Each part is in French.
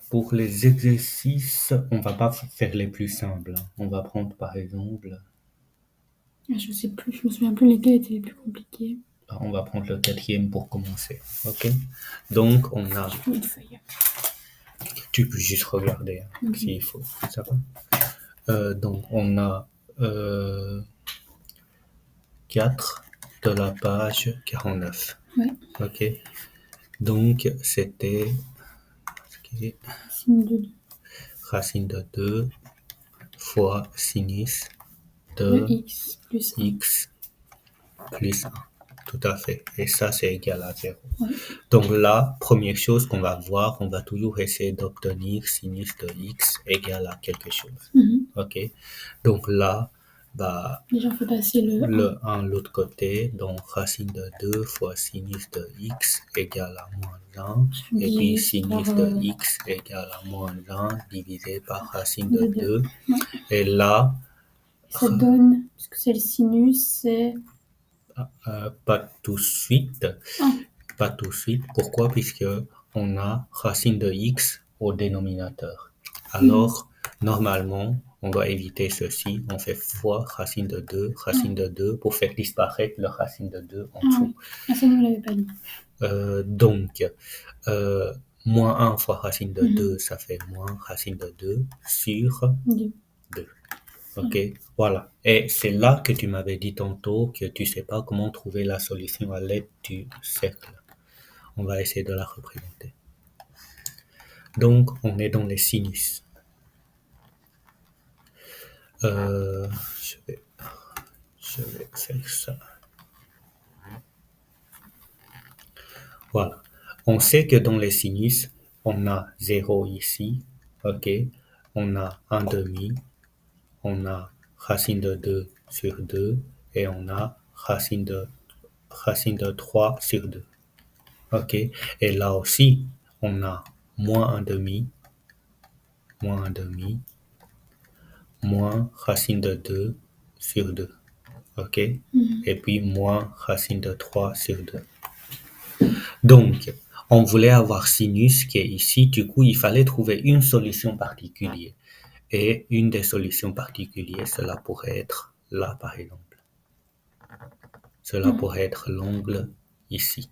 Pour les exercices, on va pas faire les plus simples. On va prendre par exemple, Je sais plus, je me souviens plus lesquels étaient les plus compliqués. on va prendre le quatrième pour commencer. Ok? Donc, on a, J'ai plus une feuille. tu peux juste regarder s'il faut. Ça va? Donc, on a 4 de la page 49. Ouais. Ok? Donc, c'était Signe de racine de 2 fois sinus de de x plus 1. x plus 1. Tout à fait. Et ça, c'est égal à 0. Ouais. Donc là, première chose qu'on va voir, on va toujours essayer d'obtenir sinus de x égale à quelque chose. Ok? Donc là, bah, Déjà, on fait passer le 1. le 1 de l'autre côté, donc racine de 2 fois sinus de x égale à moins 1. Et puis sinus de x égale à moins 1 divisé par racine de 2. Ouais. Et là, ça donne, puisque c'est le sinus, c'est... pas tout de suite. Pas tout de suite. Pourquoi? Puisque on a racine de x au dénominateur. Alors, normalement, on doit éviter ceci. On fait fois racine de 2 pour faire disparaître le racine de 2 en dessous. Ah, ça, nous, on l'avait pas dit. Donc, moins 1 fois racine de 2, ça fait moins racine de 2 sur 2. Ok, voilà. Et c'est là que tu m'avais dit tantôt que tu sais pas comment trouver la solution à l'aide du cercle. On va essayer de la représenter. Donc, on est dans les sinus. Je vais faire ça. Voilà. On sait que dans les sinus, on a 0 ici. Ok. On a 1 demi. On a racine de 2 sur 2. Et on a racine de 3 sur 2. Ok. Et là aussi, on a moins 1 demi. Moins racine de 2 sur 2. Ok? Et puis moins racine de 3 sur 2. Donc, on voulait avoir sinus qui est ici. Du coup, il fallait trouver une solution particulière. Et une des solutions particulières, cela pourrait être là, par exemple. Cela pourrait être l'angle ici.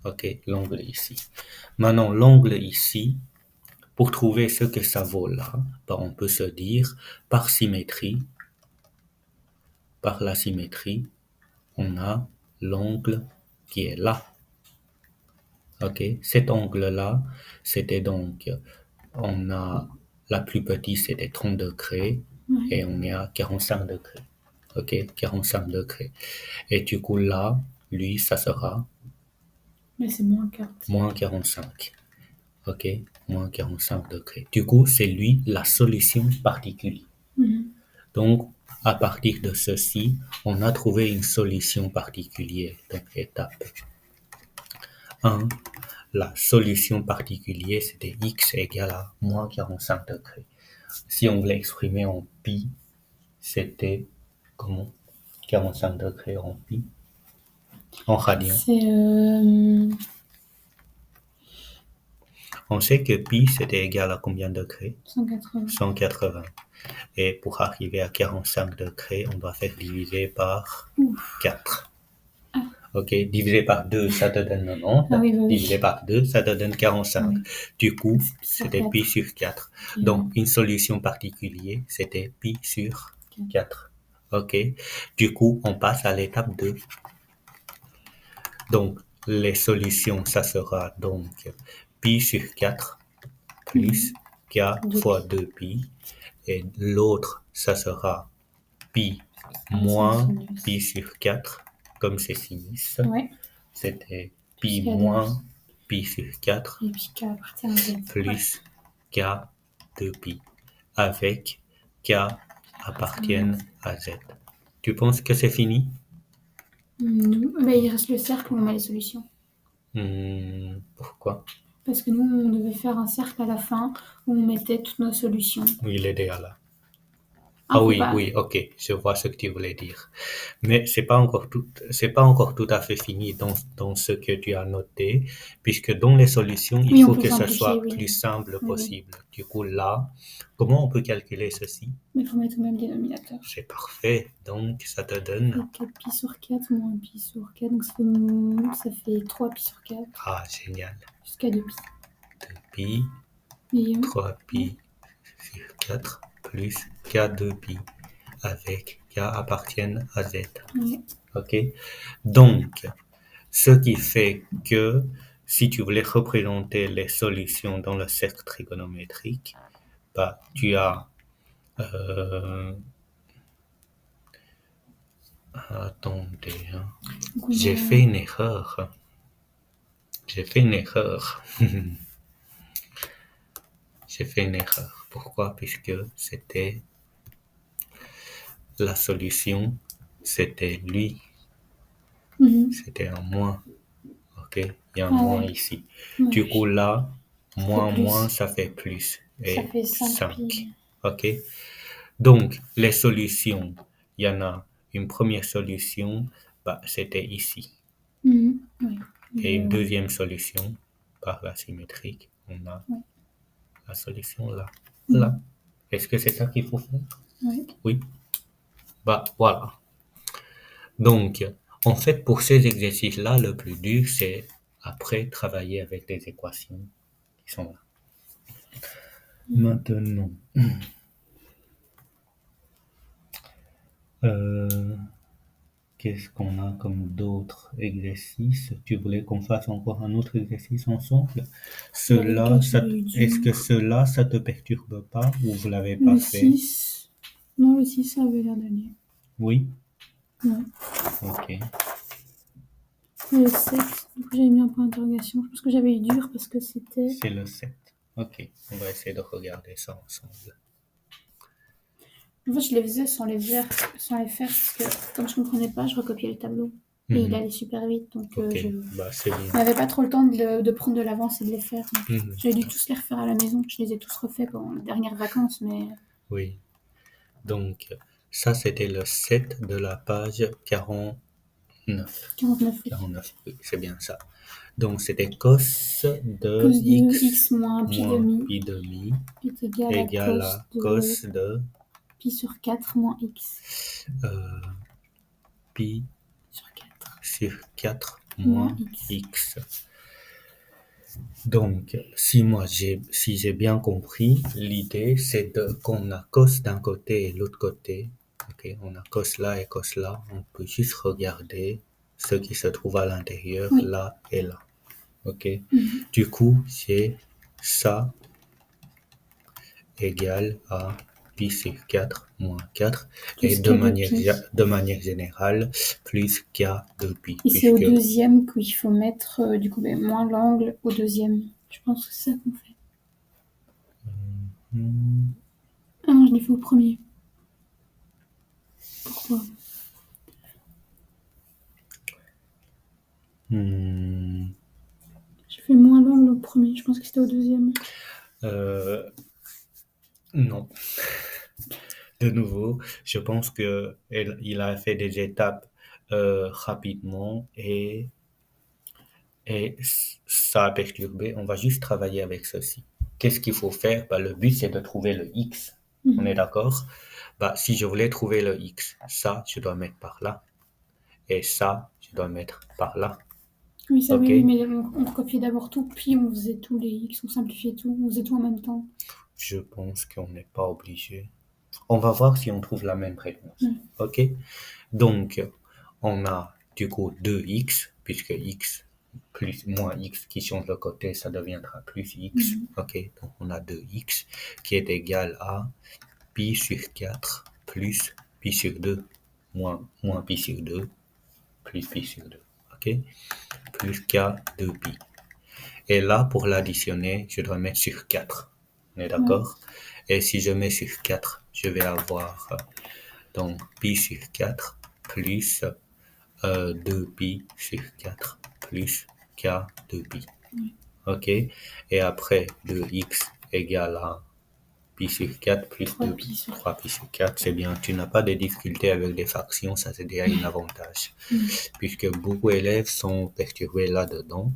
Ok? L'angle ici. Maintenant, l'angle ici, pour trouver ce que ça vaut là, ben, on peut se dire, par la symétrie, on a l'angle qui est là. Ok, cet angle-là, c'était donc, on a, la plus petite c'était 30 degrés et on est à 45 degrés. Ok, 45 degrés. Et du coup là, lui, ça sera Mais c'est moins 40. moins 45. Ok, moins 45 degrés. Du coup, c'est lui la solution particulière. Donc, à partir de ceci, on a trouvé une solution particulière. Donc, étape 1, la solution particulière, c'était x égale à moins 45 degrés. Si on voulait exprimer en pi, c'était comment? 45 degrés en pi, en radian. On sait que pi, c'était égal à combien de degrés? 180. 180. Et pour arriver à 45 degrés, on doit faire diviser par 4. Ok, divisé par 2, ça te donne 90. Ah oui. Divisé par 2, ça te donne 45. Du coup, c'était pi sur 4. Donc, une solution particulière, c'était pi sur 4. Ok, du coup, on passe à l'étape 2. Donc, les solutions, ça sera donc pi sur 4 plus k fois 2pi. Et l'autre, ça sera pi moins pi sur 4, comme c'est sinus. C'était pi moins pi sur 4 plus k de pi, avec k appartiennent à z. Tu penses que c'est fini? Non, mais il reste le cercle où on met les solutions. Pourquoi? Parce que nous, on devait faire un cercle à la fin où on mettait toutes nos solutions. Oui, il est déjà là. Ah faut oui, pas. oui, ok, je vois ce que tu voulais dire. Mais c'est pas encore tout à fait fini dans ce que tu as noté, puisque dans les solutions, il Oui, on faut peut que ce simplifier, soit oui. plus simple Oui, oui. possible. Du coup, là, comment on peut calculer ceci? Mais il faut mettre au même dénominateur. C'est parfait. Donc, ça te Ça donne, fait 4 pi sur 4 moins pi sur 4. Donc ça fait 3 pi sur 4 ah, génial, jusqu'à 2 pi. 2pi, Et 3 pi sur 4 plus k 2 pi avec k appartiennent à z. ouais. Ok? Donc, ce qui fait que si tu voulais représenter les solutions dans le cercle trigonométrique, bah, tu as... attendez, hein. Donc on J'ai a- fait une erreur. J'ai fait une erreur. J'ai fait une erreur. Pourquoi? Puisque c'était la solution, c'était lui. Mhm. C'était un moins. Ok? Il y a un Ah moins ouais. ici. Ouais, Du coup, oui. là, Ça fait moins, plus. ça fait plus. Ça Et fait 5 5. pi. Ok? Donc, les solutions, il y en a une première solution, bah, c'était ici. Mhm. Oui. Et une deuxième solution, par la symétrique, on a Ouais. la solution là. Mhm. Là. Est-ce que c'est ça qu'il faut faire? Ouais. Oui. Bah, voilà. Donc, en fait, pour ces exercices-là, le plus dur, c'est après travailler avec les équations qui sont là. Maintenant, qu'est-ce qu'on a comme d'autres exercices? Tu voulais qu'on fasse encore un autre exercice ensemble? Cela, est-ce que cela, ça te perturbe pas ou vous l'avez pas Le fait? 6. Non, le 6, ça avait l'air d'aller. Oui? Ouais. Ok. Et le 7, du coup, j'avais mis un point d'interrogation. Je pense que j'avais eu dur parce que c'était. C'est le 7. Ok. On va essayer de regarder ça ensemble. En fait, je les faisais sans les faire parce que, comme je comprenais pas, je recopiais le tableau. Et il allait super vite, donc Ok. je Bah, c'est bien. n'avais pas trop le temps de prendre de l'avance et de les faire. Mhm. J'avais dû tous les refaire à la maison. Je les ai tous refaits pendant les dernières vacances, mais Oui. Donc, ça, c'était le 7 de la page 49. 49, oui. 49, oui, c'est bien ça. Donc, c'était cos de Cos de x x moins pi moins demi pi demi est égal à égale à cos de pi sur 4 moins x pi sur 4 sur 4 moins moins x. x. Donc, si j'ai bien compris, l'idée, c'est qu'on a cos d'un côté et l'autre côté. Ok, on a cos là et cos là. On peut juste regarder ce qui se trouve à l'intérieur, Oui. là et là. Ok. Mhm. Du coup, c'est ça égale à pi sur 4 moins 4. Plus Et k de pi. de manière générale, plus k de pi. Et c'est au Puisque deuxième qu'il faut mettre du coup moins l'angle au deuxième. Je pense que c'est ça qu'on fait. Ah non, je l'ai fait au premier. Pourquoi? J'ai fait moins l'angle au premier. Je pense que c'était au deuxième. Non. De nouveau, je pense que il a fait des étapes rapidement et ça a perturbé. On va juste travailler avec ceci. Qu'est-ce qu'il faut faire? Bah, le but, c'est de trouver le x. On est d'accord? Bah, si je voulais trouver le x, ça, je dois mettre par là. Et ça, je dois mettre par là. Oui, ça Ok? oui, mais on recopiait d'abord tout, puis on faisait tous les x, on simplifiait tout, on faisait tout en même temps. Je pense qu'on n'est pas obligé. On va voir si on trouve la même réponse. Ok? Donc, on a du coup 2x, puisque x plus moins x qui change de côté, ça deviendra plus x. Ok? Donc, on a 2x qui est égal à pi sur 4 plus pi sur 2 moins pi sur 2 plus pi sur 2. Ok? Plus k de pi. Et là, pour l'additionner, je dois mettre sur 4. On est d'accord? Et si je mets sur 4, je vais avoir donc pi sur 4 plus 2pi sur 4 plus k de pi. Ok? Et après, 2x égale à pi sur 4 plus 3 2 pi sur 3 pi sur 4, c'est bien. Tu n'as pas de difficulté avec des fractions, ça c'est déjà un avantage. Puisque beaucoup d'élèves sont perturbés là-dedans.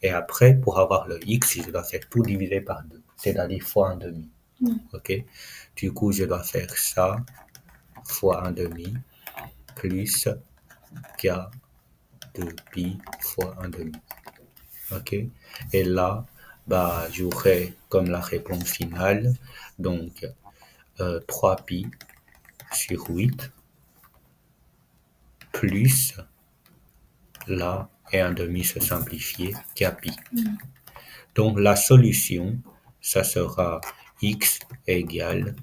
Et après, pour avoir le x, je dois faire tout divisé par 2, c'est-à-dire fois 1/2. Ok? Du coup, je dois faire ça fois 1/2 plus k de pi fois 1/2. Ok? Et là, bah, j'aurai comme la réponse finale, donc 3 pi sur 8 plus là et 1/2 se simplifier k pi. Donc la solution, ça sera x égale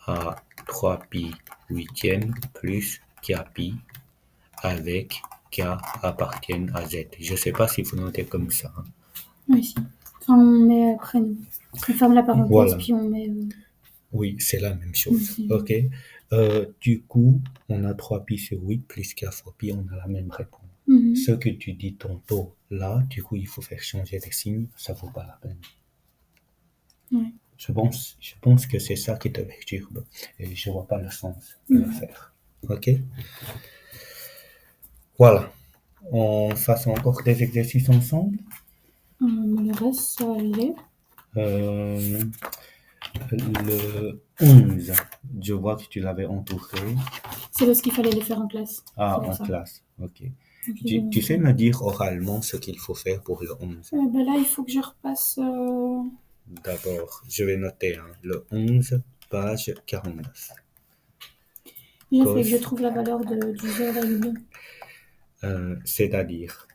à 3 pi huitième plus k pi avec k appartient à z. Je ne sais pas si vous notez comme ça. Hein. Oui, si. Enfin, on met après, on ferme la parenthèse, Voilà. puis on met... Oui, c'est la même chose. Ok. Du coup, on a 3 pi sur 8 plus k fois pi, on a la même réponse. Ce que tu dis tantôt là, du coup, il faut faire changer les signes, ça vaut pas la peine. Ouais. Je pense que c'est ça qui te perturbe. Et je vois pas le sens de le faire. Ok? Voilà. On fasse encore des exercices ensemble. Le reste, ça va aller. Le 11, je vois que tu l'avais entouré. C'est parce qu'il fallait les faire en classe. Ah, C'est en ça. classe. Ok. Donc, Tu sais me dire oralement ce qu'il faut faire pour le 11? ben là, il faut que je repasse... D'abord, je vais noter hein, le 11, page 49. Déjà, il fallait que je trouve la valeur du 0,2. C'est-à-dire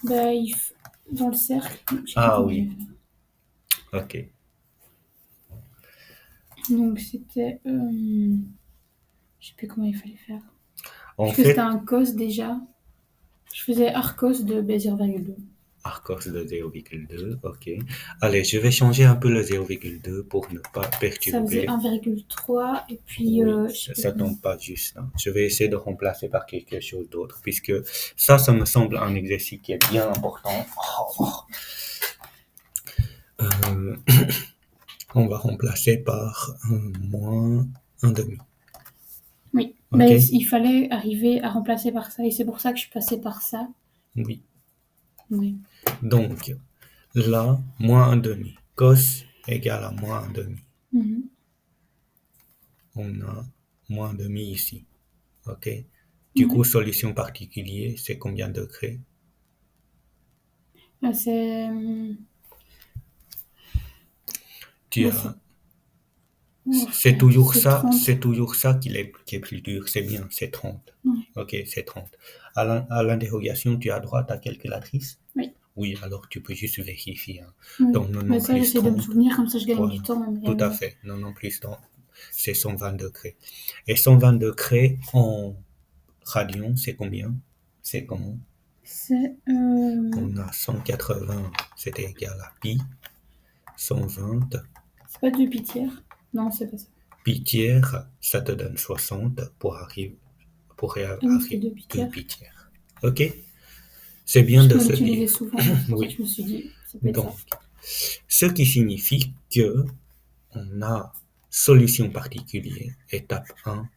Ben, dans le cercle... Ah oui. Ok. Donc, c'était... je sais plus comment il fallait faire. En Parce que fait, c'était un cos déjà. Je faisais arcos de B0,2. Arcos de 0,2, ok. Allez, je vais changer un peu le 0,2 pour ne pas Ça perturber. faisait 1,3 et puis... Oui, ça tombe pas juste. Hein. Je vais essayer de remplacer par quelque chose d'autre, puisque ça me semble un exercice qui est bien important. On va remplacer par moins 1/2. Oui, Ok. mais il fallait arriver à remplacer par ça, et c'est pour ça que je passais par ça. Oui. Oui. Donc, là, moins 1/2. Cos égale à moins 1/2. On a moins 1/2 ici. Ok. Du coup, solution particulière, c'est combien de degrés? C'est... Tu bah, as... oh, C'est toujours c'est ça, 30. c'est toujours ça qui est plus dur. C'est bien, c'est 30. Ouais. Ok, c'est 30. À l'interrogation, tu as droit à ta calculatrice? Oui. Oui, alors tu peux juste vérifier. Hein. Oui. Donc 90 Mais ça, plus j'essaie de me 30. souvenir, comme ça je gagne Voilà. du temps. Mais... Tout à fait. 90 plus 30, c'est 120 degrés. Et 120 degrés en radian, c'est combien? C'est comment? C'est... On a 180, c'était égal à pi. 120. C'est pas 2 pi tiers? Non, c'est pas ça. Pi tiers, ça te donne 60 pour arriver. C'est 2 pi tiers. 2 pi tiers. Ok? C'est bien de se l'utilisais dire. souvent, c'est pour ça Oui. que je me suis dit, ça peut être Donc, ça. ce qui signifie que on a solution particulière, étape 1.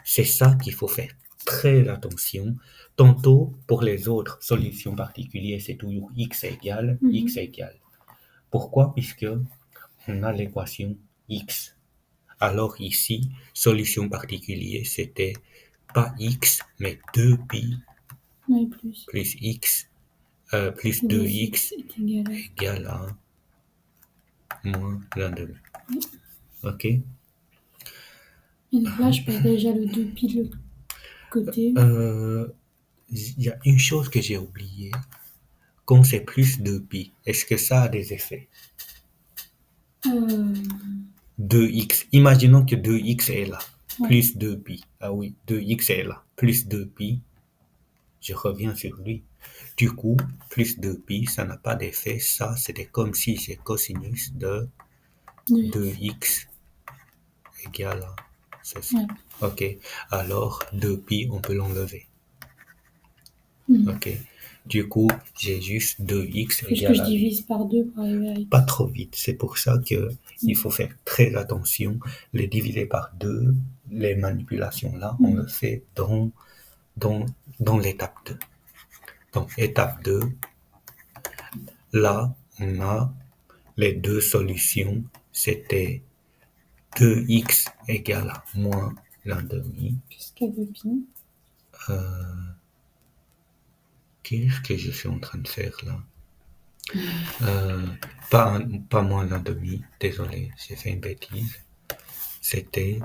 C'est ça qu'il faut faire très attention. Tantôt, pour les autres solutions particulières, c'est toujours x égale, x égale. Pourquoi? Puisque on a l'équation x. Alors ici, solution particulière, c'était pas x, mais 2pi Oui, plus x plus 2x égale à moins 1/2. Ok? Et donc là, je passe déjà le 2 pi de l'autre côté. Il y a une chose que j'ai oubliée. Quand c'est plus 2pi, est-ce que ça a des effets? 2x. Imaginons que 2x est là. Ouais. Plus 2pi. Ah oui, 2x est là. Plus 2pi. Je reviens sur lui. Du coup, plus 2pi, ça n'a pas d'effet. Ça, c'était comme si j'ai cosinus de 2x égale à ceci. Ouais. Ok. Alors, 2pi, on peut l'enlever. Ok. Du coup, j'ai juste 2x Faut que égale je à... divise par 2 pour arriver à x. Pas trop vite. C'est pour ça que il faut faire très attention. Les diviser par 2, les manipulations là, on le fait dans l'étape 2. Donc, étape 2, là, on a les deux solutions. C'était 2x égale à moins l'un demi. Jusqu'à 2 pi. Qu'est-ce que je suis en train de faire là? Pas moins l'un demi. Désolé, j'ai fait une bêtise. C'était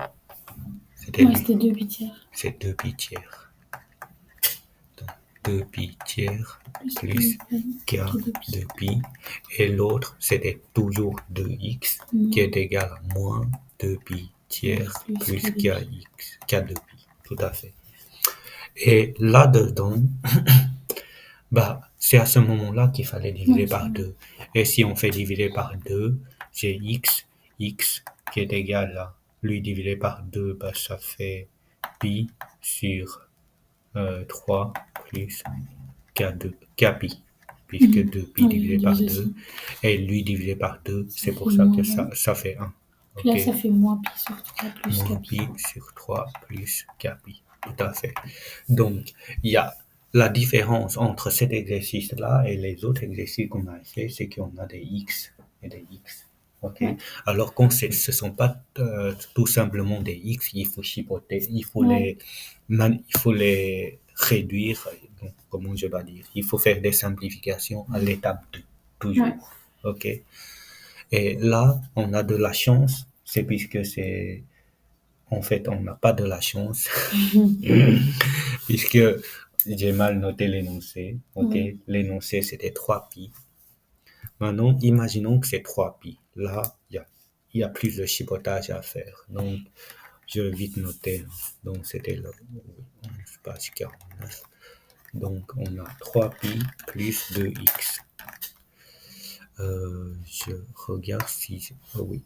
Ouais, c'était 2 pi tiers. C'est 2 pi tiers. Donc, 2 pi tiers plus k de pi. Et l'autre, c'était toujours 2x qui est égal à moins 2 pi tiers plus k de pi. Tout à fait. Et là-dedans, bah, c'est à ce moment-là qu'il fallait diviser par 2. Et si on fait diviser par 2, j'ai x qui est égal à lui diviser par 2, bah, ça fait pi sur 3 plus k pi, puisque 2 pi divisé par 2, et lui divisé par 2, c'est pour ça que ça fait 1. Puis là, ça fait moins pi sur 3 plus Moins k pi. pi sur 3 plus k pi. Tout à fait. Donc, il y a la différence entre cet exercice-là et les autres exercices qu'on a fait, c'est qu'on a des x et des x. Ok. Ouais. Alors quand ce ne sont pas tout simplement des x, il faut chipoter, il faut les réduire. Donc, comment je vais dire? Il faut faire des simplifications à l'étape 2, toujours. Ouais. Ok. Et là, on a de la chance, c'est puisque c'est... En fait, on n'a pas de la chance, puisque j'ai mal noté l'énoncé. Ok. L'énoncé, c'était 3 pi. Maintenant, imaginons que c'est 3 pi. Là, il y a plus de chipotage à faire. Donc, je vais vite noter. Donc, c'était là, page 49. Donc, on a 3 pi plus 2x. Je regarde si... Oh oui.